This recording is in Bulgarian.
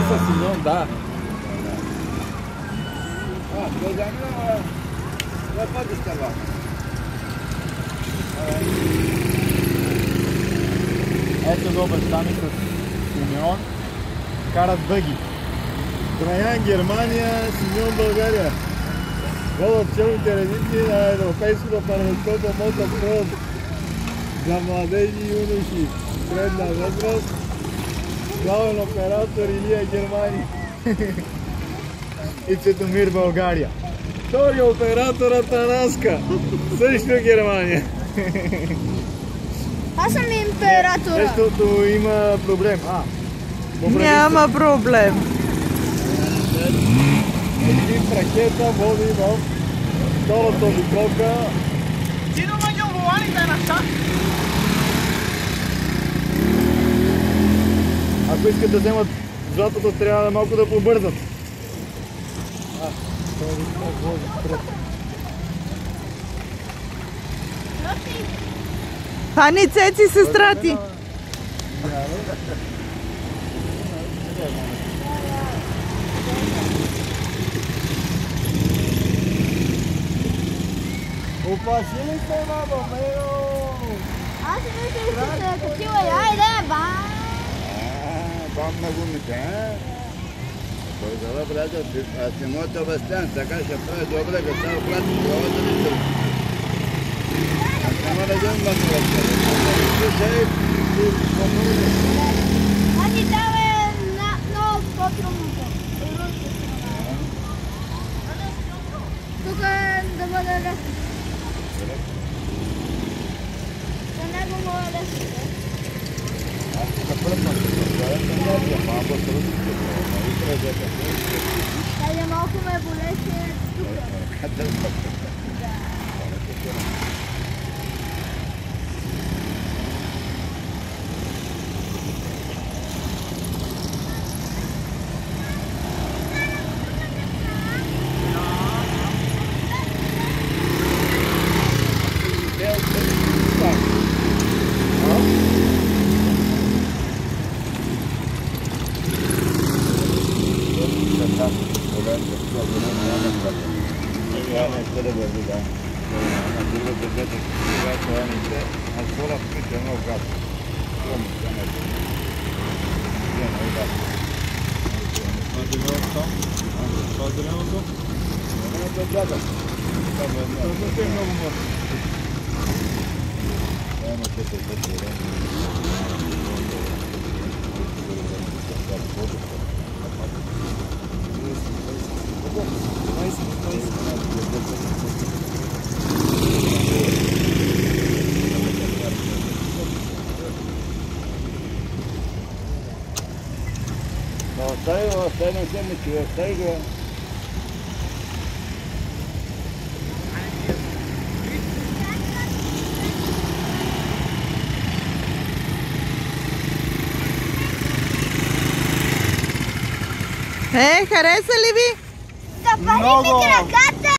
с Симеон, да. Ето го баща ми с Симеон. Карат бъги. Траян Германия, Симеон България. Водят челните редици на Европейското първенство по мотокрос за младежи и юноши. Средна възраст. Главен оператор Илия Германия. И Цветомир България. Втори оператор Атанаска. Също Германия. Аз съм императора. Защото има проблем. Няма проблем. Един ракета води в втората обиколка. Сино мъньо воланите на шах. Ако искат да вземат златото, трябва да малко да побързат. Хани, Цеци, сестра ти. Опаши ли се, баба, мео? Аз си мисля, че се е качила. Айде, ба! Бам на гумите, той зала, брата, аз не мога да възстан, така ще прави добре, да става обратно, главата не търпи. Аз няма да вземам да се възстан. Аз ти давай много по-трудното. Тук е да бъде лесно. За него мога да се даде. Хайде, малко ме болеше тук. Остави на землите, остави го. Хареса ли ви? Да пари ми краката!